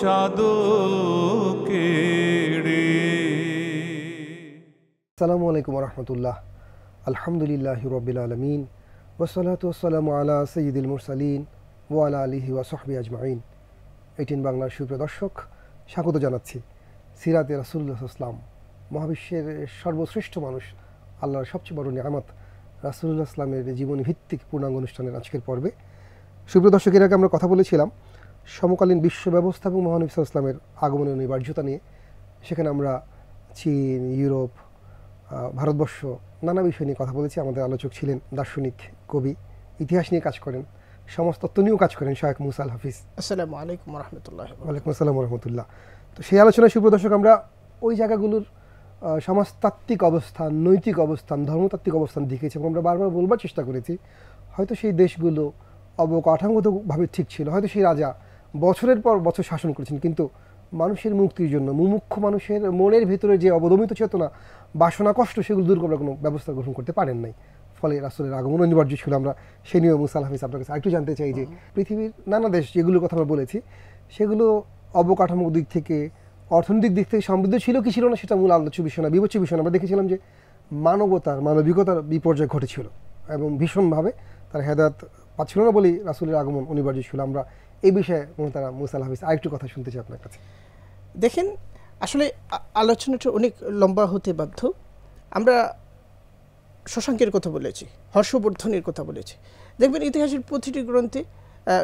চাঁদকে। আসসালামু আলাইকুম ওয়া রাহমাতুল্লাহ। আলহামদুলিল্লাহি রাব্বিল আলামিন ওয়াসসালাতু ওয়াসসালামু আলা সাইয়্যিদিল মুরসালিন ওয়া আলা আলিহি ওয়া সাহবিহি আজমাইন। 18 বাংলার সুপ্রিয় দর্শক, স্বাগত জানাচ্ছি সিরাতে রাসূলুল্লাহ সাল্লাল্লাহু আলাইহি ওয়াসাল্লাম, মহাবিশ্বের সর্বশ্রেষ্ঠ মানুষ, আল্লাহর সবচেয়ে বড় নিয়ামত রাসূলুল্লাহ ইসলামের জীবনী ভিত্তিক পূর্ণাঙ্গ অনুষ্ঠানের আজকের পর্বে। সুপ্রিয় দর্শক, এর আগে আমরা কথা বলেছিলাম সমকালীন বিশ্ব ব্যবস্থা এবং মহানবী সাল্লাল্লাহু আলাইহি ওয়াসাল্লামের আগমনের অনিবার্যতা নিয়ে। সেখানে আমরা চীন, ইউরোপ, ভারতবর্ষ নানা বিষয় নিয়ে কথা বলেছি। আমাদের আলোচক ছিলেন দার্শনিক, কবি, ইতিহাস নিয়ে কাজ করেন, সমাজতত্ত্ব নিয়েও কাজ করেন শায়খ মুসা আল হাফিজ। আসসালামু আলাইকুম ওয়া রাহমাতুল্লাহ। ওয়ালাইকুম আসসালাম ওয়া রাহমাতুল্লাহ। তো সেই আলোচনায় সুপ্রিয় দর্শক আমরা ওই জায়গাগুলোর সমাজতাত্ত্বিক অবস্থান, নৈতিক অবস্থান, ধর্মতাত্ত্বিক অবস্থান দেখিয়েছি এবং আমরা বারবার বলবার চেষ্টা করেছি হয়তো সেই দেশগুলো অবকাঠামোগতভাবে ঠিক ছিল, হয়তো সেই রাজা বছরের পর বছর শাসন করেছেন, কিন্তু মানুষের মুক্তির জন্য মুমুক্ষ মানুষের মনের ভেতরে যে অবদমিত চেতনা, বাসনা, কষ্ট, সেগুলো দূর করার কোনো ব্যবস্থা গ্রহণ করতে পারেন নাই। ফলে রাসূলের আগমন অনিবার্য ছিল। আমরা সে নিয়েও মুসা আল হাফিজ আপনার কাছে আরেকটু জানতে চাই যে পৃথিবীর নানা দেশ যেগুলোর কথা আমরা বলেছি সেগুলো অবকাঠামোর দিক থেকে, অর্থনৈতিক দিক থেকে সমৃদ্ধ ছিল কি ছিল না সেটা মূল আলোচ্য বিষয় না, বিবেচ্য বিষয় না। আমরা দেখেছিলাম যে মানবিকতার বিপর্যয় ঘটেছিল এবং ভীষণভাবে তারা হেদায়েত পাচ্ছিল না বলেই রাসূলের আগমন অনিবার্য ছিল। আমরা এই বিষয়ে তারা মুসা আল হাফিজ আরেকটু কথা শুনতে চাই আপনার কাছে। দেখেন, আসলে আলোচনাটা অনেক লম্বা হতে বাধ্য। আমরা শশাঙ্কের কথা বলেছি, হর্ষবর্ধনের কথা বলেছি। দেখবেন ইতিহাসের প্রতিটি গ্রন্থে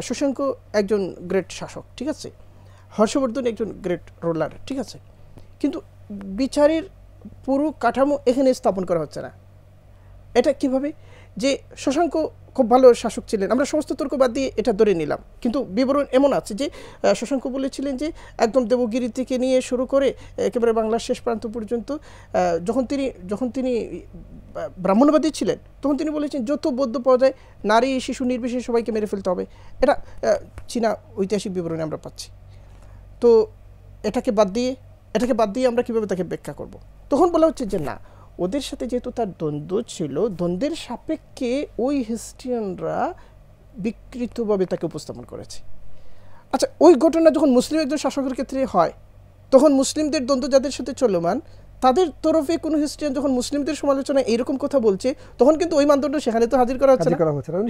শশাঙ্ক একজন গ্রেট শাসক, ঠিক আছে, হর্ষবর্ধন একজন গ্রেট রুলার, ঠিক আছে, কিন্তু বিচারের পুরো কাঠামো এখানে স্থাপন করা হচ্ছে না। এটা কিভাবে যে শশাঙ্ক খুব ভালো শাসক ছিলেন, আমরা সমস্ত তর্ক বাদ দিয়ে এটা ধরে নিলাম, কিন্তু বিবরণ এমন আছে যে শশাঙ্ক বলেছিলেন যে একদম দেবগিরি থেকে নিয়ে শুরু করে একেবারে বাংলার শেষ প্রান্ত পর্যন্ত যখন তিনি ব্রাহ্মণবাদী ছিলেন তখন তিনি বলেছেন যত বৌদ্ধ পাওয়া যায় নারী শিশু নির্বিশেষে সবাইকে মেরে ফেলতে হবে। এটা চীনা ঐতিহাসিক বিবরণে আমরা পাচ্ছি। তো এটাকে বাদ দিয়ে আমরা কীভাবে তাকে ব্যাখ্যা করব? তখন বলা হচ্ছে যে না, ওদের সাথে যেহেতু তার দ্বন্দ্ব ছিল, দ্বন্দ্বের সাপেক্ষে ওই হিস্ট্রিয়ানরা বিকৃতভাবে তাকে উপস্থাপন করেছে। আচ্ছা, ওই ঘটনা যখন মুসলিম একজন শাসকের ক্ষেত্রে হয় তখন মুসলিমদের দ্বন্দ্ব যাদের সাথে চলমান তাদের তরফে কোনো হিস্ট্রিয়ান যখন মুসলিমদের সমালোচনায় এইরকম কথা বলছে তখন কিন্তু ওই মানদণ্ড সেখানে তো হাজির করা হচ্ছে না,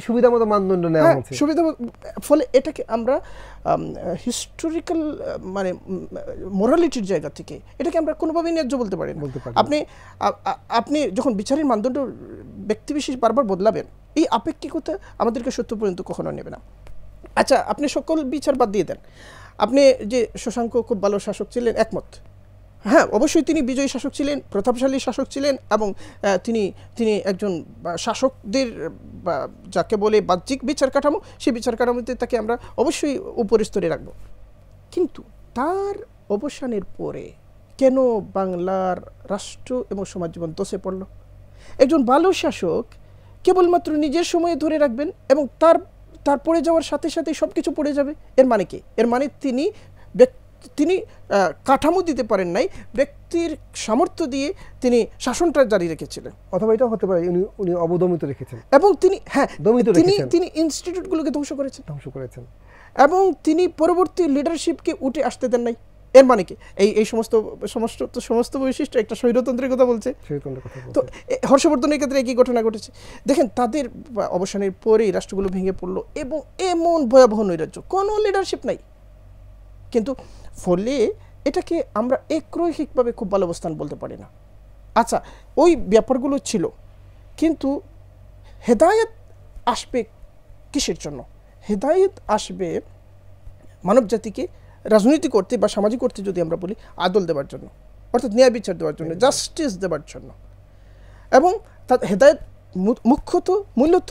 সুবিধা মতো মানদণ্ড নেওয়া হচ্ছে, সুবিধা। ফলে এটাকে আমরা হিস্টোরিক্যাল মানে মোরালিটির জায়গা থেকে এটাকে আমরা কোনোভাবেই ন্যায্য বলতে পারি না। আপনি যখন বিচারের মানদণ্ড ব্যক্তিবিশেষ বারবার বদলাবেন, এই আপেক্ষিকতা আমাদেরকে সত্য পর্যন্ত কখনো নেবে না। আচ্ছা, আপনি সকল বিচার বাদ দিয়ে দেন, আপনি যে শশাঙ্ক খুব ভালো শাসক ছিলেন একমত, হ্যাঁ অবশ্যই তিনি বিজয়ী শাসক ছিলেন, প্রতাপশালী শাসক ছিলেন এবং তিনি একজন শাসকদের যাকে বলে বাহ্যিক বিচার কাঠামো, সেই বিচার কাঠামোতে তাকে আমরা অবশ্যই উপরের স্তরে রাখব। কিন্তু তার অবসানের পরে কেন বাংলার রাষ্ট্র এবং সমাজ জীবন দোষে পড়ল? একজন ভালো শাসক কেবলমাত্র নিজের সময়ে ধরে রাখবেন এবং তার পড়ে যাওয়ার সাথে সাথে সব কিছু পড়ে যাবে, এর মানে কি? এর মানে তিনি কাঠামো দিতে পারেন নাই, ব্যক্তির সামর্থ্য দিয়ে তিনি শাসনটা জারি রেখেছিলেন। অথবা এটাও হতে পারে উনি অবদমিত রেখেছেন এবং তিনি ইনস্টিটিউটগুলোকে ধ্বংস করেছেন এবং তিনি পরবর্তী লিডারশিপকে উঠে আসতে দেন নাই। এর মানে কি? এই সমস্ত বৈশিষ্ট্য একটা স্বৈরতন্ত্রের কথা বলছে। তো হর্ষবর্ধনের ক্ষেত্রে একই ঘটনা ঘটেছে। দেখেন, তাদের অবসানের পরেই রাষ্ট্রগুলো ভেঙে পড়লো এবং এমন ভয়াবহ নৈরাজ্য, কোনো লিডারশিপ নাই। কিন্তু ফলে এটাকে আমরা একরৈখিকভাবে খুব ভালো অবস্থান বলতে পারি না। আচ্ছা, ওই ব্যাপারগুলো ছিল, কিন্তু হেদায়েত আসবে কিসের জন্য? হেদায়েত আসবে মানব জাতিকে রাজনীতি করতে বা সামাজিক করতে যদি আমরা বলি আদল দেওয়ার জন্য, অর্থাৎ ন্যায় বিচার দেওয়ার জন্য, জাস্টিস দেওয়ার জন্য। এবং তার হেদায়েত মূলত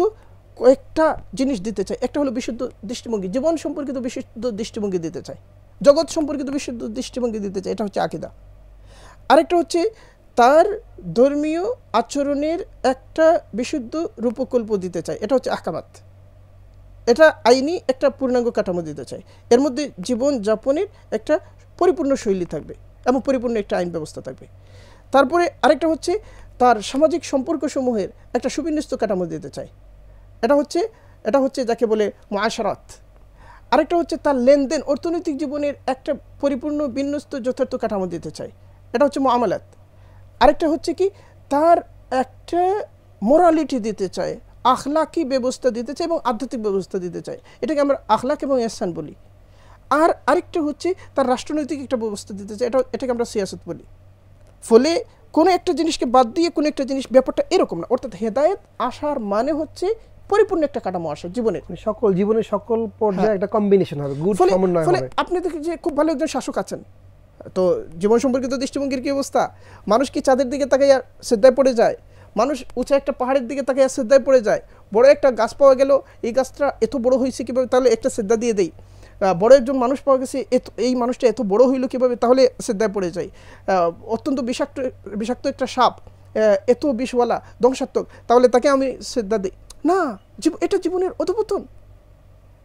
কয়েকটা জিনিস দিতে চায়। একটা হলো বিশুদ্ধ দৃষ্টিভঙ্গি, জীবন সম্পর্কিত বিশুদ্ধ দৃষ্টিভঙ্গি দিতে চায়, জগৎ সম্পর্কিত বিশুদ্ধ দৃষ্টিভঙ্গি দিতে চায়, এটা হচ্ছে আকীদা। আরেকটা হচ্ছে তার ধর্মীয় আচরণের একটা বিশুদ্ধ রূপকল্প দিতে চায়, এটা হচ্ছে আহকামাত। এটা আইনি একটা পূর্ণাঙ্গ কাঠামো দিতে চায়, এর মধ্যে জীবন যাপনের একটা পরিপূর্ণ শৈলী থাকবে এবং পরিপূর্ণ একটা আইন ব্যবস্থা থাকবে। তারপরে আরেকটা হচ্ছে তার সামাজিক সম্পর্কসমূহের একটা সুবিন্যস্ত কাঠামো দিতে চায়, এটা হচ্ছে যাকে বলে মুআশারাত। আরেকটা হচ্ছে তার লেনদেন, অর্থনৈতিক জীবনের একটা পরিপূর্ণ বিন্যস্ত যথার্থ কাঠামো দিতে চায়, এটা হচ্ছে মুআমালাত। আরেকটা হচ্ছে কি তার একটা মোরালিটি দিতে চায়, আখলাকি ব্যবস্থা দিতে চায় এবং আধ্যাত্মিক ব্যবস্থা দিতে চায়, এটাকে আমরা আখলাক এবং ইহসান বলি। আর আরেকটা হচ্ছে তার রাষ্ট্রনৈতিক একটা ব্যবস্থা দিতে চায়, এটাকে আমরা সিয়াসত বলি। ফলে কোনো একটা জিনিসকে বাদ দিয়ে কোনো একটা জিনিস, ব্যাপারটা এরকম না। অর্থাৎ হেদায়েত আসার মানে হচ্ছে পরিপূর্ণ একটা কাঠামো আসা জীবনের, জীবনের সকল পর্যায়ে একটা কম্বিনেশন হবে, গুড সমন্বয় হবে। আপনি দেখেন যে খুব ভালো একজন শাসক আছেন, তো জীবন সম্পর্কিত দৃষ্টিভঙ্গির কি অবস্থা? মানুষ কি চাঁদের দিকে তাকাইয়া সিজদায় পড়ে যায়? মানুষ উঁচা একটা পাহাড়ের দিকে তাকাইয়া সিজদায় পড়ে যায়? বড় একটা গাছ পাওয়া গেল, এই গাছটা এত বড় হয়েছে কীভাবে, তাহলে একটা সিজদা দিয়ে দেই। বড় একজন মানুষ পাওয়া গেছে, এই মানুষটা এত বড় হইল কীভাবে, তাহলে সিজদায় পড়ে যায়। অত্যন্ত বিষাক্ত একটা সাপ, এত বিষওয়ালা ধ্বংসাত্মক, তাহলে তাকে আমি সিজদা দিই না। এটা জীবনের অধঃপতন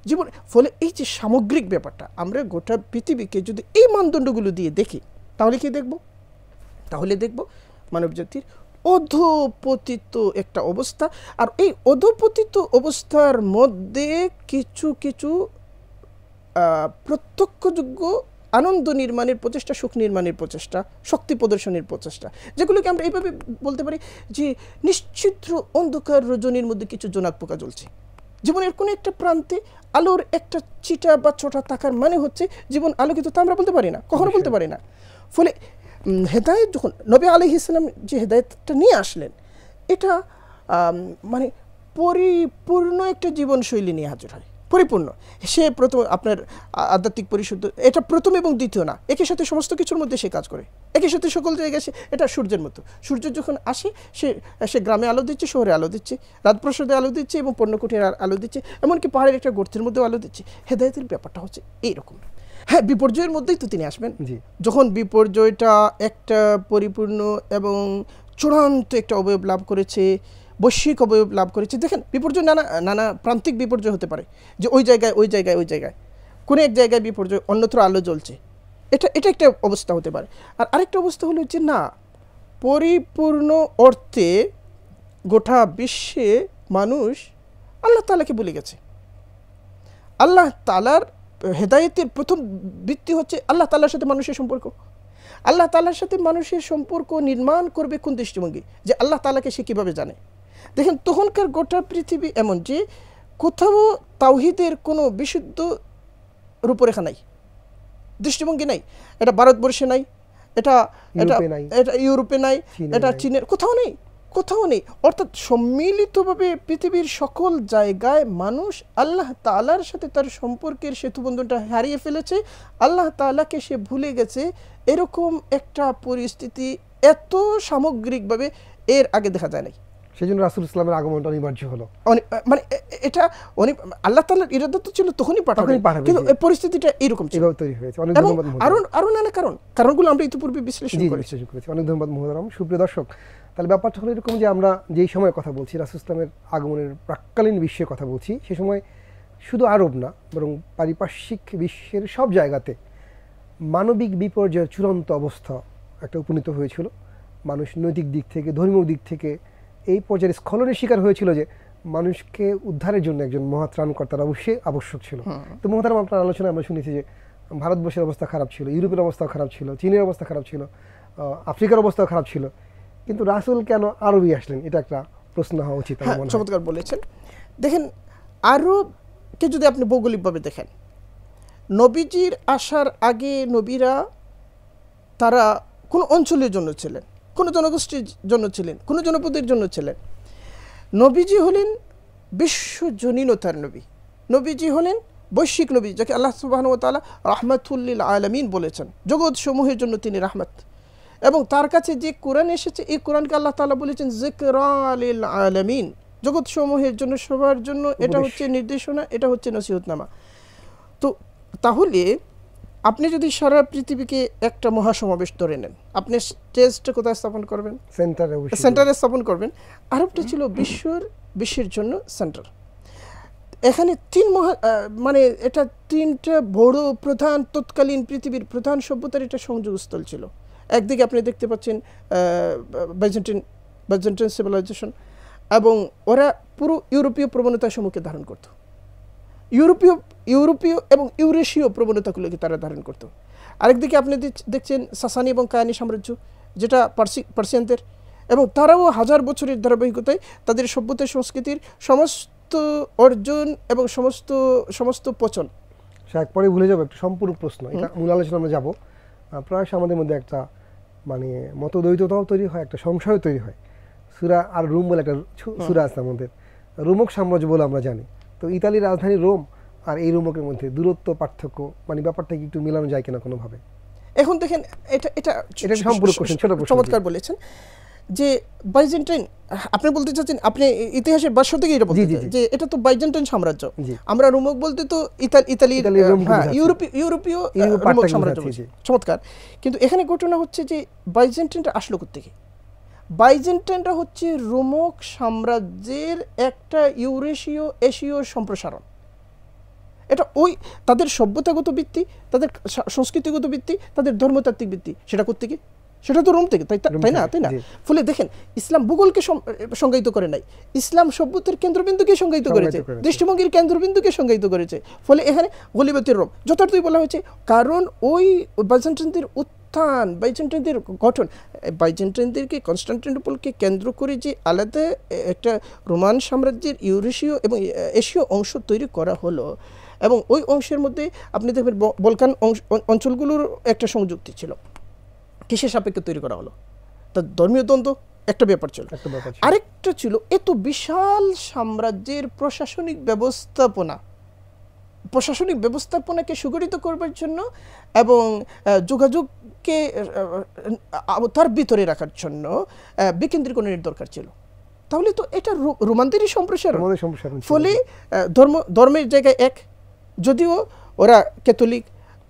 জীবন। ফলে এই যে সামগ্রিক ব্যাপারটা, আমরা গোটা পৃথিবীকে যদি এই মানদণ্ডগুলো দিয়ে দেখি, তাহলে কি দেখব? তাহলে দেখব মানব জাতির অধঃপতিত একটা অবস্থা। আর এই অধঃপতিত অবস্থার মধ্যে কিছু কিছু প্রত্যক্ষযোগ্য আনন্দ নির্মাণের প্রচেষ্টা, সুখ নির্মাণের প্রচেষ্টা, শক্তি প্রদর্শনের প্রচেষ্টা, যেগুলোকে আমরা এইভাবে বলতে পারি যে নিশ্চিদ্র অন্ধকার রজনীর মধ্যে কিছু জোনাক পোকা জ্বলছে। জীবনের কোনো একটা প্রান্তে আলোর একটা চিটা বা ছোটা থাকার মানে হচ্ছে জীবন আলোকিত, তা আমরা বলতে পারি না, কখনো বলতে পারি না। ফলে হেদায়েত যখন নবী আলাইহিস সালাম যে হেদায়েতটা নিয়ে আসলেন, এটা মানে পরিপূর্ণ একটা জীবনশৈলী নিয়ে হাজির হয়, পরিপূর্ণ। সে প্রথম আপনার আধ্যাত্মিক পরিশুদ্ধ, এটা প্রথম এবং দ্বিতীয় না, একই সাথে সমস্ত কিছুর মধ্যে সে কাজ করে, একই সাথে সকল জায়গায় সে, এটা সূর্যের মতো। সূর্য যখন আসে সে গ্রামে আলো দিচ্ছে, শহরে আলো দিচ্ছে, রাজপ্রাসাদে আলো দিচ্ছে এবং পণ্যকুটির আলো দিচ্ছে, এমনকি পাহাড়ের একটা গর্তের মধ্যেও আলো দিচ্ছে। হেদায়েতের ব্যাপারটা হচ্ছে এইরকম। হ্যাঁ, বিপর্যয়ের মধ্যেই তো তিনি আসবেন। যখন বিপর্যয়টা একটা পরিপূর্ণ এবং চূড়ান্ত একটা অবয়ব লাভ করেছে, বৈশ্বিক অবয়ব লাভ করেছে। দেখেন, বিপর্যয় নানা প্রান্তিক বিপর্যয় হতে পারে, যে ওই জায়গায় কোনো এক জায়গায় বিপর্যয়, অন্যত্র আলো জ্বলছে, এটা একটা অবস্থা হতে পারে। আর আরেকটা অবস্থা হলো যে না, পরিপূর্ণ অর্থে গোটা বিশ্বে মানুষ আল্লাহ তাআলাকে ভুলে গেছে। আল্লাহ তাআলার হেদায়েতের প্রথম ভিত্তি হচ্ছে আল্লাহ তাআলার সাথে মানুষের সম্পর্ক। আল্লাহ তাআলার সাথে মানুষের সম্পর্ক নির্মাণ করবে কোন দৃষ্টিভঙ্গি, যে আল্লাহ তাআলাকে সে কীভাবে জানে। দেখেন, তখনকার গোটা পৃথিবী এমন যে কোথাও তাওহীদের কোনো বিশুদ্ধ রূপরেখা নাই, দৃষ্টিভঙ্গি নাই। এটা ভারতবর্ষে নাই, এটা ইউরোপে নাই, এটা চীনের কোথাও নেই। অর্থাৎ সম্মিলিতভাবে পৃথিবীর সকল জায়গায় মানুষ আল্লাহ তাআলার সাথে তার সম্পর্কের সেতুবন্ধনটা হারিয়ে ফেলেছে, আল্লাহ তাআলাকে সে ভুলে গেছে। এরকম একটা পরিস্থিতি এত সামগ্রিকভাবে এর আগে দেখা যায় নাই। সেই জন্য রাসূল ইসলামের আগমনটা অনিবার্য হলো। মানে এটা আল্লাহ তাআলার ইরাদা তো ছিল তখনই পাঠাবেন, কিন্তু এই পরিস্থিতিটা এরকম ছিল, তৈরি হয়েছে। অনেক ধন্যবাদ মহোদয়। আরো নানা কারণগুলো আমরা ইতিপূর্বে বিশ্লেষণ করেছি। অনেক ধন্যবাদ মহোদয়। সুপ্রিয় দর্শক, তাহলে ব্যাপারটা হলো এরকম যে আমরা যেই সময়ের কথা বলছি, রাসূল ইসলামের আগমনের প্রাক্কালীন বিশ্বের কথা বলছি, সে সময় শুধু আরব না, বরং পারিপার্শ্বিক বিশ্বের সব জায়গাতে মানবিক বিপর্যয়ের চূড়ান্ত অবস্থা একটা উপনীত হয়েছিল। মানুষ নৈতিক দিক থেকে, ধর্মীয় দিক থেকে এই পর্যায়ে স্খলনের শিকার হয়েছিল যে মানুষকে উদ্ধারের জন্য একজন মহাত্রাণকর্তার অবশ্যই আবশ্যক ছিল। তো মহতারাম, আপনার আলোচনায় আমরা শুনেছি যে ভারতবর্ষের অবস্থা খারাপ ছিল, ইউরোপের অবস্থাও খারাপ ছিল, চীনের অবস্থা খারাপ ছিল, আফ্রিকার অবস্থাও খারাপ ছিল, কিন্তু রাসূল কেন আরবই আসলেন? এটা একটা প্রশ্ন হওয়া উচিত। চমৎকার বলেছেন। দেখেন, আরবকে যদি আপনি ভৌগোলিকভাবে দেখেন, নবীজির আসার আগে নবীরা তারা কোনো অঞ্চলের জন্য ছিলেন, কোনো জনগোষ্ঠীর জন্য ছিলেন, কোনো জনপদের জন্য ছিলেন। নবীজি হলেন বিশ্বজনীনতার নবী, নবীজি হলেন বৈশ্বিক নবী, যাকে আল্লাহ সুবহানাহু ওয়া তাআলা রাহমাতুল লিল আলামিন বলেছেন। জগৎ সমূহের জন্য তিনি রাহমাত। এবং তার কাছে যে কোরআন এসেছে, এই কোরআনকে আল্লাহ তাআলা বলেছেন যিকরা লিল আলামিন, জগৎ সমূহের জন্য, সবার জন্য। এটা হচ্ছে নির্দেশনা, এটা হচ্ছে নসিহতনামা। তো তাহলে আপনি যদি সারা পৃথিবীকে একটা মহাসমাবেশ ধরে নেন, আপনি স্টেজটা কোথায় স্থাপন করবেন? সেন্টারে স্থাপন করবেন। আরবটা ছিল বিশ্বের জন্য সেন্টার। এখানে মানে এটা তিনটা বড় প্রধান, তৎকালীন পৃথিবীর প্রধান সভ্যতার এটা সংযোগস্থল ছিল। একদিকে আপনি দেখতে পাচ্ছেন বাইজেন্টাইন সিভিলাইজেশন, এবং ওরা পুরো ইউরোপীয় প্রবণতা সমূহকে ধারণ করত। ইউরোপীয় ইউরোপীয় এবং ইউরেশীয় প্রবণতাগুলোকে তারা ধারণ করত। আরেকদিকে আপনি দেখছেন সাসানি এবং কায়ানি সাম্রাজ্য, যেটা পার্সিয়ানদের, এবং তারাও হাজার বছরের ধারাবাহিকতায় তাদের সভ্যতা সংস্কৃতির সমস্ত অর্জন এবং সমস্ত পচন। একবারে ভুলে যাবো একটা সম্পূর্ণ প্রশ্ন, এটা মূল আলোচনা আমরা যাবো। প্রায়শ আমাদের মধ্যে একটা মানে মতদ্বৈততাও তৈরি হয়, একটা সংশয় তৈরি হয়। সূরা আর রোম বলে একটা সূরা আছে আমাদের, রোমক সাম্রাজ্য বলে আমরা জানি। তো ইতালির রাজধানী রোম আর এই রোমকের মধ্যে দূরত্ব পার্থক্য, মানে ব্যাপারটা কি একটু মেলানো যায় কিনা কোনোভাবে? এখন দেখেন, এটা সম্পূর্ণ কোশ্চেন, ছোট প্রশ্ন। চমৎকার বলেছেন যে বাইজেন্টাইন, আপনি বলতে চাচ্ছেন, আপনি ইতিহাসের ভাষ্য থেকে এটা বলতে চাচ্ছেন যে এটা তো বাইজেন্টাইন সাম্রাজ্য। আমরা রোমক বলতে তো ইতালির ইউরোপীয় রোমক সাম্রাজ্য। চমৎকার। কিন্তু এখানে ঘটনা হচ্ছে যে বাইজেন্টাইনটা আসলো কোত্থেকে? বাইজেন্টাইনটা হচ্ছে রোমক সাম্রাজ্যের একটা ইউরেশীয় এশীয় সম্প্রসারণ। এটা ওই তাদের সভ্যতাগত ভিত্তি, তাদের সংস্কৃতিগত ভিত্তি, তাদের ধর্মতাত্ত্বিক ভিত্তি, সেটা কোত্থেকে? সেটা তো রোম থেকে, তাই না? ফলে দেখেন, ইসলাম ভূগোলকে সংজ্ঞায়িত করে নাই, ইসলাম সভ্যতার কেন্দ্রবিন্দুকে সংজ্ঞায়িত করেছে, দৃষ্টিভঙ্গির কেন্দ্রবিন্দুকে সংজ্ঞায়িত করেছে। ফলে এখানে গলিবাতের রোম যথার্থই বলা হয়েছে, কারণ ওই বাইজেন্টাইনদের উত্থান, বাইজেন্টাইনদের গঠন, বাইজেন্টাইনদেরকে কনস্টান্টিনোপলকে কেন্দ্র করে যে আলাদা একটা রোমান সাম্রাজ্যের ইউরেশীয় এবং এশীয় অংশ তৈরি করা হলো, এবং ওই অংশের মধ্যে আপনি দেখবেন বলকান অঞ্চলগুলোর একটা সংযুক্তি ছিল। কিসের সাপেক্ষে তৈরি করা হলো? তার ধর্মীয় দ্বন্দ্ব একটা ব্যাপার ছিল, আরেকটা ছিল এত বিশাল সাম্রাজ্যের প্রশাসনিক ব্যবস্থাপনাকে সুগঠিত করবার জন্য এবং যোগাযোগকে তার ভিতরে রাখার জন্য বিকেন্দ্রীকরণের দরকার ছিল। তাহলে তো এটা রোমানদেরই সম্প্রসারণ। ফলে ধর্মের জায়গায় এক, যদিও ওরা ক্যাথলিক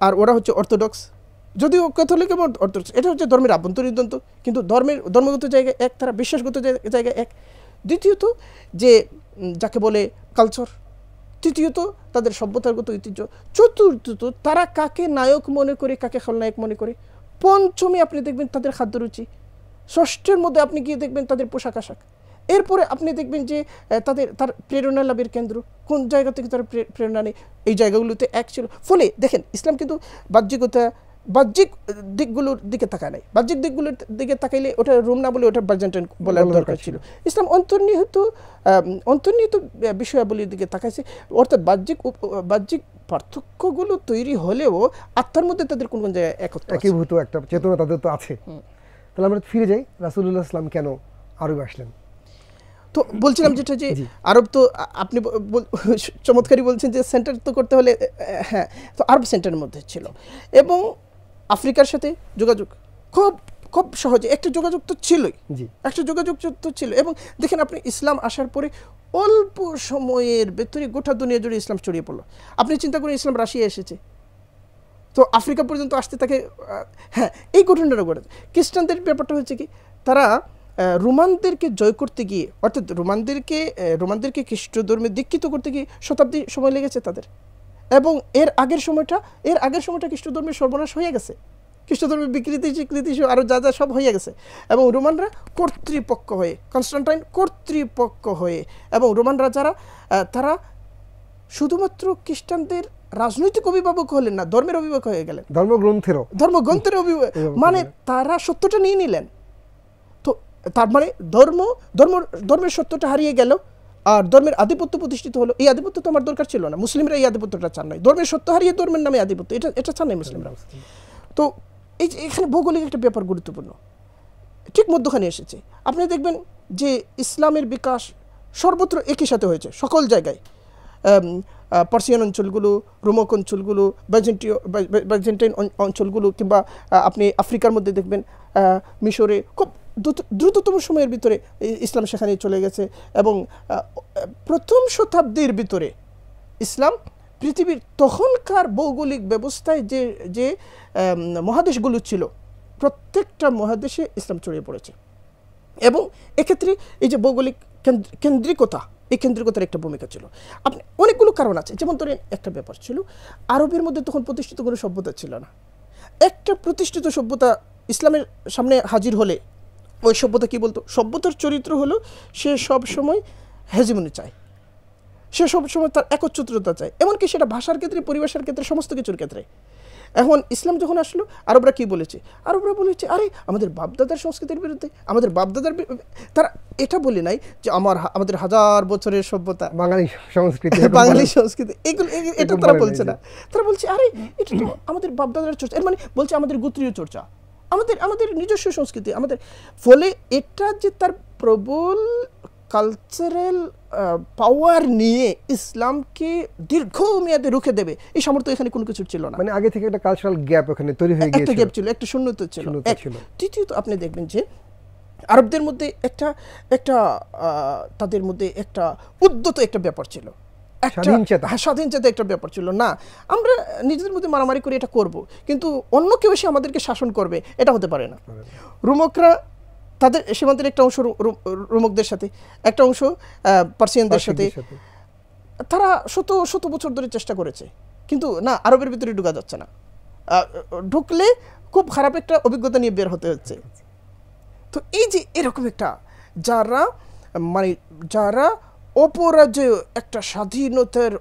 আর ওরা হচ্ছে অর্থোডক্স, যদিও ক্যাথলিক এবং অর্থোডক্স এটা হচ্ছে ধর্মের আভ্যন্তরীণ দ্বন্দ্ব, কিন্তু ধর্মগত জায়গায় এক, তারা বিশ্বাসগত জায়গায় এক। দ্বিতীয়ত যে যাকে বলে কালচার, তৃতীয়ত তাদের সভ্যতাগত ঐতিহ্য, চতুর্থত তারা কাকে নায়ক মনে করে, কাকে খলনায়ক মনে করে, পঞ্চমে আপনি দেখবেন তাদের খাদ্যরুচি, ষষ্ঠের মধ্যে আপনি গিয়ে দেখবেন তাদের পোশাক আশাক, এরপরে আপনি দেখবেন যে তার প্রেরণা লাভের কেন্দ্র কোন জায়গা থেকে তার প্রেরণা নেই, এই জায়গাগুলোতে এক ছিল। ফলে দেখেন, ইসলাম কিন্তু বাহ্যিক দিকগুলোর দিকে তাকায় নাই। বাহ্যিক দিকগুলোর দিকে তাকাইলে ওটা রোম না বলে ওটা বাইজেন্টাইন বলার দরকার ছিল। ইসলাম অন্তর্নিহিত বিষয়াবলীর দিকে তাকাইছে, অর্থাৎ বাহ্যিক পার্থক্যগুলো তৈরি হলেও আত্মার মধ্যে তাদের কোন কোন জায়গায় একীভূত একটা চেতনা তাদের তো আছে। তাহলে আমরা ফিরে যাই, রাসূলুল্লাহ সাল্লাল্লাহু আলাইহি ওয়াসাল্লাম কেন আরবে আসলেন? তো বলছিলাম যেটা যে আরব, তো আপনি চমৎকারই বলছেন যে সেন্টার তো করতে হলে, হ্যাঁ, তো আরব সেন্টারের মধ্যে ছিল এবং আফ্রিকার সাথে যোগাযোগ খুব সহজে একটা যোগাযোগ তো ছিলই, এবং দেখেন আপনি ইসলাম আসার পরে অল্প সময়ের ভেতরে গোটা দুনিয়া জুড়ে ইসলাম ছড়িয়ে পড়লো। আপনি চিন্তা করেন, ইসলাম রাশিয়া এসেছে, তো আফ্রিকা পর্যন্ত আসতে তাকে, হ্যাঁ, এই ঘটনাটা ঘটেছে। খ্রিস্টানদের ব্যাপারটা হচ্ছে কি, তারা রোমানদেরকে জয় করতে গিয়ে, অর্থাৎ রোমানদেরকে খ্রিস্ট ধর্মে দীক্ষিত করতে গিয়ে শতাব্দী সময় লেগেছে তাদের, এবং এর আগের সময়টা খ্রিস্ট ধর্মের সর্বনাশ হয়ে গেছে, খ্রিস্ট ধর্মের বিকৃতি আরও যা সব হয়ে গেছে। এবং রোমানরা কর্তৃপক্ষ হয়ে, কনস্টান্টাইন কর্তৃপক্ষ হয়ে, এবং রোমানরা যারা তারা শুধুমাত্র খ্রিস্টানদের রাজনৈতিক অভিভাবক হলেন না, ধর্মের অভিভাবক হয়ে গেলেন, ধর্মগ্রন্থের অভিভাবক, মানে তারা সত্যটা নিয়ে নিলেন। তো তার মানে ধর্মের সত্যটা হারিয়ে গেল আর ধর্মের আধিপত্য প্রতিষ্ঠিত হলো। এই আধিপত্য তো আমার দরকার ছিল না, মুসলিমরা এই আধিপত্যটা চান নাই, ধর্মের সত্য হারিয়ে ধর্মের নামে আধিপত্য, এটা চান নাই মুসলিমরা। তো এই যে এখানে ভৌগোলিক একটা ব্যাপার গুরুত্বপূর্ণ, ঠিক মধ্যখানে এসেছে। আপনি দেখবেন যে ইসলামের বিকাশ সর্বত্র একই সাথে হয়েছে, সকল জায়গায়, পার্সিয়ান অঞ্চলগুলো, রোমক অঞ্চলগুলো, বাইজেন্টাইন অঞ্চলগুলো, কিংবা আপনি আফ্রিকার মধ্যে দেখবেন মিশরে খুব দ্রুততম সময়ের ভিতরে ইসলাম সেখানে চলে গেছে। এবং প্রথম শতাব্দীর ভিতরে ইসলাম পৃথিবীর তখনকার ভৌগোলিক ব্যবস্থায় যে মহাদেশগুলো ছিল, প্রত্যেকটা মহাদেশে ইসলাম ছড়িয়ে পড়েছে। এবং এক্ষেত্রে এই যে ভৌগোলিক কেন্দ্রিকতা, এই কেন্দ্রিকতার একটা ভূমিকা ছিল। আপনি অনেকগুলো কারণ আছে, যেমন ধরেন একটা ব্যাপার ছিল, আরবের মধ্যে তখন প্রতিষ্ঠিত কোনো সভ্যতা ছিল না। একটা প্রতিষ্ঠিত সভ্যতা ইসলামের সামনে হাজির হলে ওই সভ্যতা কি বলতো? সভ্যতার চরিত্র হলো সে সব সময় হেজিমনি চায়, সে সবসময় তার একচ্ছত্রতা চায়, এমনকি সেটা ভাষার ক্ষেত্রে, পরিবেশের ক্ষেত্রে, সমস্ত কিছুর ক্ষেত্রে। এখন ইসলাম যখন আসলো, আরবরা কি বলেছে? আরবরা বলেছে আরে আমাদের বাপদাদার সংস্কৃতির বিরুদ্ধে, আমাদের বাপদাদার তারা এটা বলে নাই যে আমাদের হাজার বছরের সভ্যতা, বাঙালি সংস্কৃতি, বাঙালি সংস্কৃতি, এগুলো এটা তারা বলছে না। তারা বলছে আরে এটা তো আমাদের বাপদাদার চর্চা, এর মানে বলছে আমাদের গোত্রীয় চর্চা, আমাদের নিজস্ব সংস্কৃতি আমাদের। ফলে এটা যে তার প্রবল কালচারাল পাওয়ার নিয়ে ইসলামকে দীর্ঘমেয়াদে রুখে দেবে, এই সামর্থ্য এখানে কোনো কিছু ছিল না। মানে আগে থেকে একটা কালচারাল গ্যাপ ওখানে তৈরি হয়ে গিয়েছিল, একটা গ্যাপ ছিল, একটা শূন্যতা ছিল। তৃতীয়ত আপনি দেখবেন যে আরবদের মধ্যে একটা তাদের মধ্যে একটা উদ্যত একটা ব্যাপার ছিল, স্বাধীনচেতা একটা ব্যাপার ছিল। না আমরা নিজেদের মধ্যে মারামারি করে এটা করব, কিন্তু অন্য কেউ এসে আমাদেরকে শাসন করবে, এটা হতে পারে না। রোমকরা তাদের সীমান্তের একটা অংশ রোমকদের সাথে, একটা অংশ পার্সিয়ানদের সাথে, তারা শত বছর ধরে চেষ্টা করেছে, কিন্তু না, আরবের ভিতরে ঢুকা যাচ্ছে না। ঢুকলে খুব খারাপ একটা অভিজ্ঞতা নিয়ে বের হতে হচ্ছে। তো এই যে এরকম একটা যারা অপরাজেয় একটা স্বাধীনতার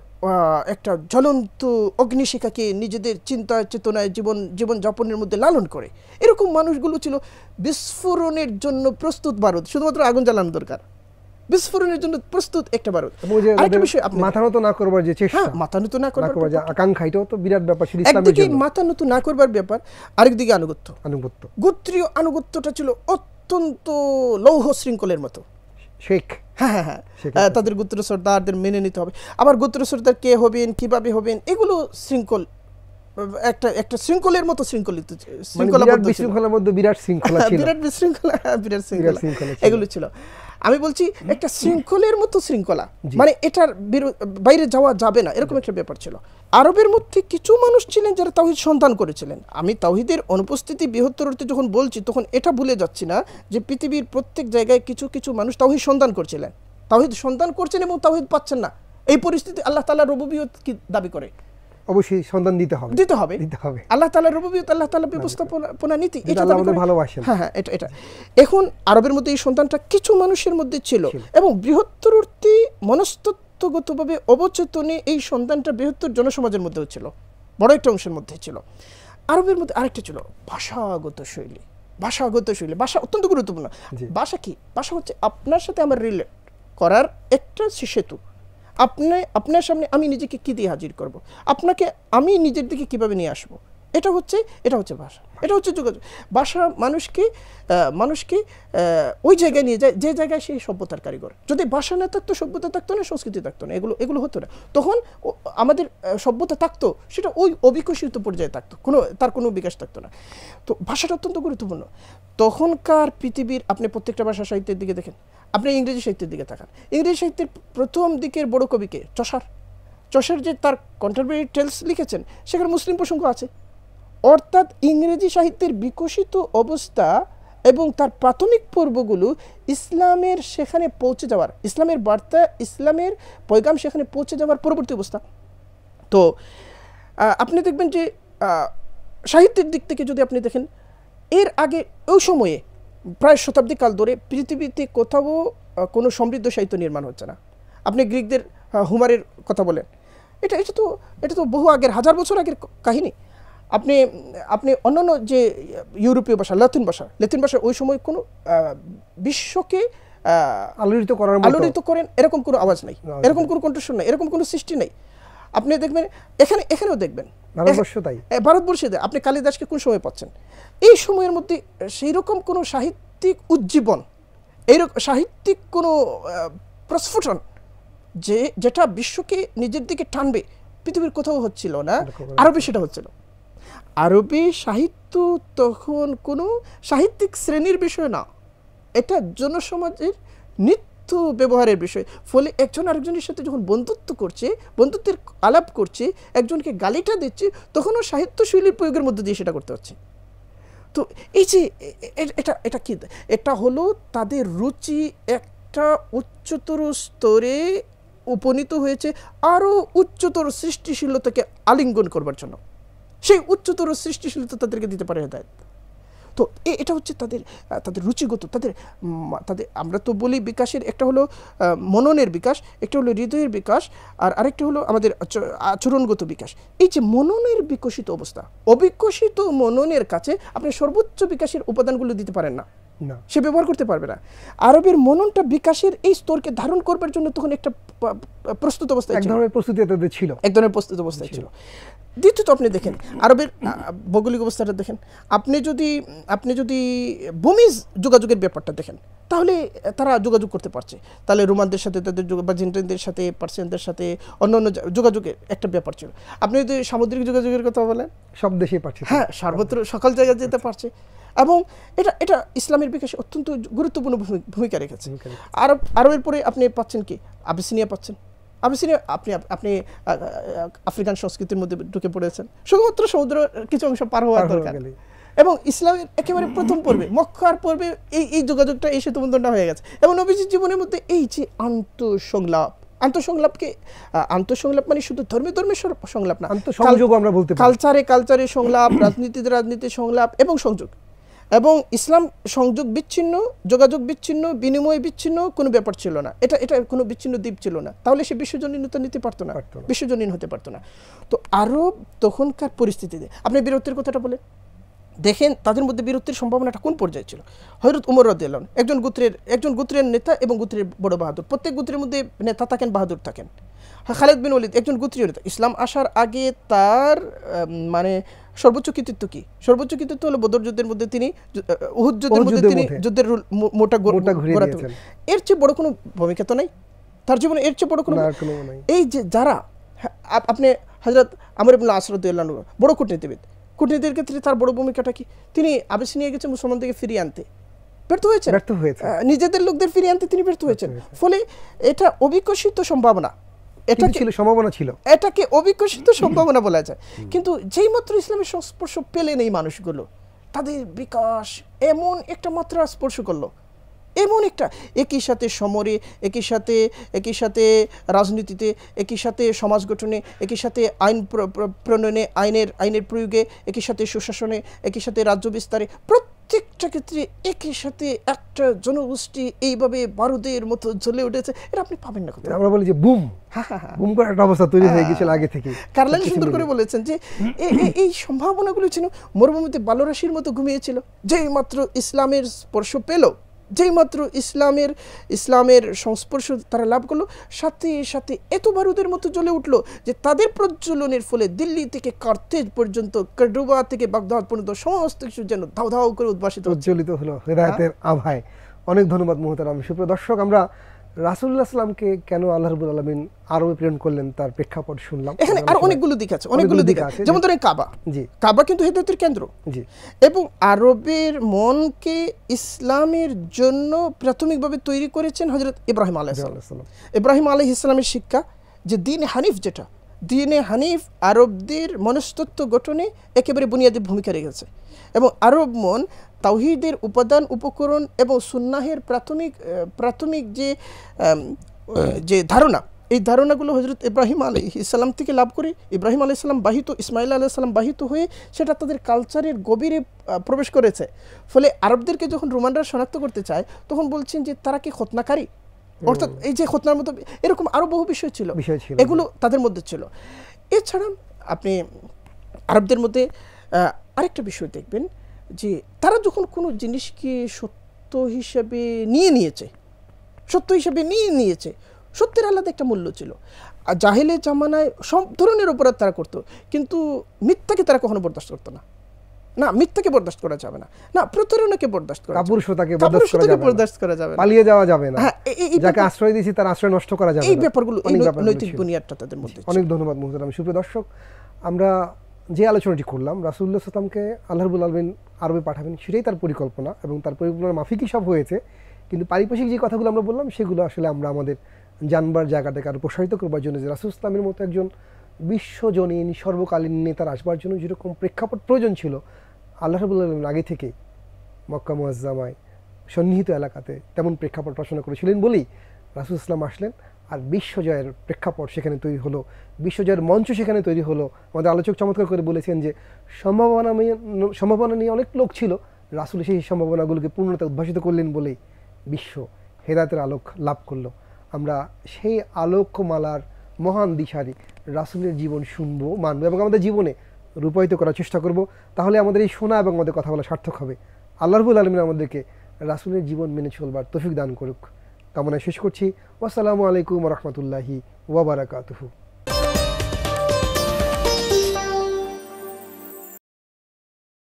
একটা জ্বলন্ত অগ্নিশিখাকে নিজেদের চিন্তা চেতনায় জীবন যাপনের মধ্যে লালন করে, এরকম মানুষগুলো ছিল বিস্ফোরণের জন্য প্রস্তুত বারুদ, শুধুমাত্র আগুন জ্বালানো দরকার, বিস্ফোরণের জন্য প্রস্তুত একটা বারুদ। আরেকটা বিষয়, মাথা নত না করবার যে চেষ্টা, মাথা নত না করবার যে আকাঙ্ক্ষা, এটাও তো বিরাট ব্যাপার। একদিকে মাথা নত না করবার ব্যাপার, আরেকদিকে আনুগত্য। গোত্রীয় আনুগত্যটা ছিল অত্যন্ত লৌহ শৃঙ্খলের মতো। হ্যাঁ, তাদের গোত্র সর্দারদের মেনে নিতে হবে। আবার গোত্র সর্দার কে হবেন, কিভাবে হবেন, এগুলো শৃঙ্খল, একটা শৃঙ্খলের মতো শৃঙ্খলিত, বিরাট শৃঙ্খলা এগুলো ছিল। আমি বলছি একটা শৃঙ্খলের মতো শৃঙ্খলা, মানে এটার বাইরে যাওয়া যাবে না, এরকম একটা ব্যাপার ছিল। আরবের মধ্যে কিছু মানুষ ছিলেন যারা তাওহীদ সন্ধান করেছিলেন। আমি তাওহীদের অনুপস্থিতি বৃহত্তর অর্থে যখন বলছি, তখন এটা ভুলে যাচ্ছি না যে পৃথিবীর প্রত্যেক জায়গায় কিছু মানুষ তাওহীদ সন্ধান করছিলেন, তাওহীদ সন্ধান করছেন এবং তাওহীদ পাচ্ছেন না। এই পরিস্থিতি আল্লাহ তাআলা রুবুবিয়ত কি দাবি করে? অবশ্যই সন্ধান দিতে হবে। আল্লাহ তাআলার রুবুবিয়ত, আল্লাহ তাআলার ব্যবস্থাপনা নীতি, এটা আমাদের ভালোবাসেন। হ্যাঁ, এটা এখন আরবের মধ্যে এই সন্তানটা কিছু মানুষের মধ্যে ছিল, এবং বৃহত্তর অর্থে মনস্তত্ত্বগতভাবে অবচেতনে এই সন্তানটা বৃহত্তর জনসমাজের মধ্যেও ছিল, বড় একটা অংশের মধ্যে ছিল। আরবের মধ্যে আরেকটা ছিল ভাষাগত শৈলী। ভাষা অত্যন্ত গুরুত্বপূর্ণ। ভাষা কি? ভাষা হচ্ছে আপনার সাথে আমার রিলেট করার একটা সেতু। আপনার সামনে আমি নিজেকে কি দিয়ে হাজির করব, আপনাকে আমি নিজের দিকে কিভাবে নিয়ে আসব, এটা হচ্ছে ভাষা, এটা হচ্ছে যোগাযোগ। ভাষা মানুষকে ওই জায়গায় নিয়ে যায় যে জায়গায় সেই সভ্যতার কারিগর। যদি ভাষা না থাকতো, সভ্যতা থাকতো না, সংস্কৃতি থাকতো না, এগুলো হতো না। তখন আমাদের সভ্যতা থাকতো, সেটা ওই অবিকশিত পর্যায়ে থাকতো, তার কোনো বিকাশ থাকতো না। তো ভাষাটা অত্যন্ত গুরুত্বপূর্ণ। তখনকার পৃথিবীর আপনি প্রত্যেকটা ভাষা সাহিত্যের দিকে দেখেন, আপনি ইংরেজি সাহিত্যের দিকে তাকান। ইংরেজি সাহিত্যের প্রথম দিকের বড় কবিকে চসার যে তার কন্টেম্পোরারি টেলস লিখেছেন, সেখানে মুসলিম প্রসঙ্গ আছে। অর্থাৎ ইংরেজি সাহিত্যের বিকশিত অবস্থা এবং তার প্রাথমিক পর্বগুলো ইসলামের সেখানে পৌঁছে যাওয়ার, ইসলামের বার্তা, ইসলামের পয়গাম সেখানে পৌঁছে যাওয়ার পরবর্তী অবস্থা। তো আপনি দেখবেন যে সাহিত্যের দিক থেকে যদি আপনি দেখেন, এর আগে ওই সময়ে প্রায় শতাব্দী কাল ধরে পৃথিবীতে কোথাও কোনো সমৃদ্ধ সাহিত্য নির্মাণ হচ্ছে না। আপনি গ্রিকদের হুমারের কথা বলেন, এটা তো বহু আগের, হাজার বছর আগের কাহিনী। আপনি অন্যান্য যে ইউরোপীয় ভাষা, ল্যাটিন ভাষা ওই সময় কোনো বিশ্বকে আলোড়িত করেন এরকম কোনো আওয়াজ নাই, এরকম কোনো কণ্ঠস্বর নাই, এরকম কোনো সৃষ্টি নেই। আপনি দেখবেন এখানেও দেখবেন ভারতবর্ষে আপনি কালিদাসকে কোন সময় পাচ্ছেন? এই সময়ের মধ্যে সেই রকম কোনো সাহিত্যিক উজ্জীবন, এইরকম সাহিত্যিক কোনো প্রস্ফুটন যেটা বিশ্বকে নিজের দিকে টানবে, পৃথিবীর কোথাও হচ্ছিল না। আরবে সেটা হচ্ছিল। আরবি সাহিত্য তখন কোনো সাহিত্যিক শ্রেণীর বিষয় না, এটা জনসমাজের নিত্য ব্যবহারের বিষয়। ফলে একজন আরেকজনের সাথে যখন বন্ধুত্ব করছে, বন্ধুত্বের আলাপ করছে, একজনকে গালিটা দিচ্ছে, তখনও সাহিত্য শৈলীর প্রয়োগের মধ্যে দিয়ে সেটা করতে হচ্ছে। তো এই যে এটা কি, এটা হলো তাদের রুচি একটা উচ্চতর স্তরে উপনীত হয়েছে, আরও উচ্চতর সৃষ্টিশীলতাকে আলিঙ্গন করবার জন্য। সেই উচ্চতর সৃষ্টিশীলতা তাদেরকে দিতে পারে হেদায়েত। তো এটা হচ্ছে তাদের তাদের রুচিগত, তাদের তাদের আমরা তো বলি বিকাশের একটা হলো মননের বিকাশ, একটা হলো হৃদয়ের বিকাশ, আর আরেকটা হলো আমাদের আচরণগত বিকাশ। এই যে মননের বিকশিত অবস্থা, অবিকশিত মননের কাছে আপনি সর্বোচ্চ বিকাশের উপাদানগুলো দিতে পারেন না, সে ব্যবহার করতে পারবে না। আরবের মননটা বিকাশের এই স্তরকে ধারণ করবার জন্য তখন একটা প্রস্তুত অবস্থায় ছিল, এক ধরনের প্রস্তুত অবস্থায় ছিল। দ্বিতীয়ত আপনি দেখেন আরবের ভৌগোলিক অবস্থাটা দেখেন, আপনি যদি ভূমি যোগাযোগের ব্যাপারটা দেখেন, তাহলে তারা যোগাযোগ করতে পারছে। তাহলে রোমানদের সাথে, তাদের বাজিনদের সাথে, পার্সিয়ানদের সাথে অন্যান্য যোগাযোগের একটা ব্যাপার ছিল। আপনি যদি সামুদ্রিক যোগাযোগের কথা বলেন, সব দেশেই পারছে, হ্যাঁ, সর্বত্র সকল জায়গায় যেতে পারছে। এবং এটা ইসলামের বিকাশে অত্যন্ত গুরুত্বপূর্ণ ভূমিকা রেখেছে। আরবের পরে আপনি পাচ্ছেন কি, আবিসিনিয়া পাচ্ছেন। আবিসিনিয়া আপনি আফ্রিকান সংস্কৃতির মধ্যে ঢুকে পড়েছেন, শুধুমাত্র সমুদ্র কিছু অংশ পার হওয়ার দরকার। এবং ইসলামের একেবারে প্রথম পর্বে, মক্কার পর্বে এই যোগাযোগটা, এই সেতু বন্ধনটা হয়ে গেছে। এবং নবীজির জীবনের মধ্যে এই যে আন্তঃসংলাপ মানে শুধু ধর্মে সংলাপ না, আমরা বলতে পারি কালচারে সংলাপ, রাজনীতির সংলাপ এবং সংযোগ। এবং ইসলাম সংযোগ বিচ্ছিন্ন, যোগাযোগ বিচ্ছিন্ন, বিনিময় বিচ্ছিন্ন কোনো ব্যাপার ছিল না। এটা কোনো বিচ্ছিন্ন দ্বীপ ছিল না, তাহলে সে বিশ্বজনীনতা নিতে পারতো না, বিশ্বজনীন হতে পারতো না। তো আরব তখনকার পরিস্থিতিতে আপনি বীরত্বের কথাটা বলেন, দেখেন তাদের মধ্যে বীরত্বের সম্ভাবনাটা কোন পর্যায়ে ছিল। হযরত উমর রাদিয়াল্লাহু আনহু একজন গোত্রের নেতা এবং গোত্রের বড় বাহাদুর, প্রত্যেক গোত্রের মধ্যে নেতা থাকেন, বাহাদুর থাকেন। খালিদ বিন ওয়ালিদ একজন গোত্রীয় নেতা। ইসলাম আসার আগে তার মানে সর্বোচ্চ কৃতিত্ব কি? সর্বোচ্চ কৃতিত্ব হলো বদর যুদ্ধের মধ্যে তিনি, উহুদ যুদ্ধের মধ্যে তিনি যুদ্ধের মোটা ঘোরাতে, এর চেয়ে বড় কোনো ভূমিকা তো নাই তার জীবনে, এর চেয়ে বড় কোনো এই যে যারা আপনি হযরত আমর ইবনে আস রাদিয়াল্লাহু আনহু বড় কূটনীতির ক্ষেত্রে তার বড় ভূমিকাটা কি? তিনি আবিসিনিয়া গেছেন মুসলমানদেরকে ফিরিয়ে আনতে, ব্যর্থ হয়েছেন, নিজেদের লোকদের ফিরিয়ে আনতে তিনি ব্যর্থ হয়েছেন। ফলে এটা অবিকশিত সম্ভাবনা, এটাকে অবিকশিত সম্ভাবনা বলা যায়। কিন্তু যেই মাত্র ইসলামের সংস্পর্শ পেলেন এই মানুষগুলো, তাদের বিকাশ এমন একটা মাত্রা স্পর্শ করলো, এমন একটা একই সাথে সমরে, একই সাথে রাজনীতিতে, একই সাথে সমাজ গঠনে, একই সাথে আইন প্রণয়নে, আইনের প্রয়োগে, একই সাথে সুশাসনে, একই সাথে রাজ্য বিস্তারে, প্রত্যেকটা ক্ষেত্রে একই সাথে একটা জনগোষ্ঠী এইভাবে বারুদের মতো জ্বলে উঠেছে। এটা আপনি পাবেন না কোথাও। আমরা বলি যে বুম করার একটা অবস্থা তৈরি হয়ে গিয়েছিল আগে থেকে। কার্লাইল সুন্দর করে বলেছেন যে এই সম্ভাবনাগুলো ছিল মরুভূমিতে বালরাশির মতো ঘুমিয়েছিল। যেই মাত্র ইসলামের স্পর্শ পেল, যেই মাত্র ইসলামের সংস্পর্শ তারা লাভ করলো, সাথে সাথে এত বারুদের মতো জ্বলে উঠলো যে তাদের প্রজ্বলনের ফলে দিল্লি থেকে কার্থেজ পর্যন্ত, কর্ডোবা থেকে বাগদাদ পর্যন্ত সমস্ত কিছু যেন ধাও ধাও করে উজ্জ্বলিত হলো হেদায়েতের আভায়। অনেক ধন্যবাদ মুহতারাম। সুপ্রিয় দর্শক, আমরা রাসূলুল্লাহ সাল্লামকে কেন আল্লাহ রাব্বুল আলামিন আরবে প্রেরণ করলেন তার প্রেক্ষাপট শুনলাম। এখানে আর অনেকগুলো দিক আছে। যেমন ধরেন কাবা কিন্তু হেদায়েতের কেন্দ্র। এবং আরবের মনকে ইসলামের জন্য প্রাথমিকভাবে তৈরি করেছেন হযরত ইব্রাহিম আলাইহিস সালাম। ইব্রাহিম আলাইহিস সালামের শিক্ষা যে দ্বীনে হানিফ, যেটা দ্বীনে হানিফ আরবদের মনস্তত্ত্ব গঠনে একেবারে বুনিয়াদী ভূমিকা রেখেছে। এবং আরব মন তাওহীদের উপাদান, উপকরণ এবং সুন্নাহের প্রাথমিক যে ধারণা, এই ধারণাগুলো হযরত ইব্রাহিম আলাইহিস সালাম থেকে লাভ করে, ইব্রাহিম আলাইহিস সালাম বাহিত, ইসমাইল আলাইহিস সালাম বাহিত হয়ে সেটা তাদের কালচারের গভীরে প্রবেশ করেছে। ফলে আরবদেরকে যখন রোমানরা শনাক্ত করতে চায়, তখন বলছেন যে তারা কি খতনাকারী, অর্থাৎ এই যে খতনার মতো এরকম আরো বহু বিষয় ছিল, এগুলো তাদের মধ্যে ছিল। এছাড়া আপনি আরবদের মধ্যে আরেকটা বিষয় দেখবেন যে তারা যখন কোনো জিনিসকে সত্য হিসেবে নিয়ে নিয়েছে, সত্যের আলাদা একটা মূল্য ছিল। আর জাহেলের জামানায় সব ধরনের অপরাধ তারা করতো, কিন্তু মিথ্যাকে তারা কখনো বরদাস্ত করতো না। মিথ্যাকে বরদাস্ত করা যাবে না, প্রতারণাকে বরদাস্ত করা যাবে না, পালিয়ে যাওয়া যাবে না, যাকে আশ্রয় দিয়েছি তার আশ্রয় নষ্ট করা যাবে না। এই ব্যাপারগুলো, এই নৈতিক বুনিয়াদটা তাদের মধ্যে। অনেক ধন্যবাদ মুহতারাম। সুপ্রিয় দর্শক, আমরা যে আলোচনাটি করলাম, রাসূলুল্লাহ সাল্লাল্লাহু আলাইহি ওয়াসাল্লামকে আল্লাহ রাব্বুল আলামিন আরবে পাঠাবেন, সেটাই তার পরিকল্পনা এবং তার পরিকল্পনার মাফিকই সব হয়েছে। কিন্তু পারিপার্শ্বিক যে কথাগুলো আমরা বললাম, সেগুলো আসলে আমরা আমাদের জানবার জায়গাটাকে আরও প্রসারিত করবার জন্য, যে রাসূল ইসলামের মতো একজন বিশ্বজনীন সর্বকালীন নেতার আসবার জন্য যেরকম প্রেক্ষাপট প্রয়োজন ছিল, আল্লাহ রাব্বুল আলামিন আগে থেকে মক্কা মুআজ্জামায় সন্নিহিত এলাকাতে তেমন প্রেক্ষাপট রচনা করেছিলেন বলেই রাসূল ইসলাম আসলেন। আর বিশ্বজয়ের প্রেক্ষাপট সেখানে তৈরি হলো, বিশ্বজয়ের মঞ্চ সেখানে তৈরি হলো। আমাদের আলোচক চমৎকার করে বলেছেন যে সম্ভাবনা নিয়ে অনেক লোক ছিল, রাসূল সেই সম্ভাবনাগুলোকে পূর্ণতা উদ্ভাসিত করলেন বলেই বিশ্ব হেদায়েতের আলোক লাভ করলো। আমরা সেই আলোকমালার মহান দিশারি রাসূলের জীবন শুনবো, মানবো এবং আমাদের জীবনে রূপায়িত করার চেষ্টা করব। তাহলে আমাদের এই শোনা এবং আমাদের কথা বলা সার্থক হবে। আল্লাহ রাব্বুল আলামিন আমাদেরকে রাসূলের জীবন মেনে চলবার তৌফিক দান করুক কামনায় শেষ করছি। আসসালামু আলাইকুম ওয়া রাহমাতুল্লাহি ওয়া বারাকাতুহু।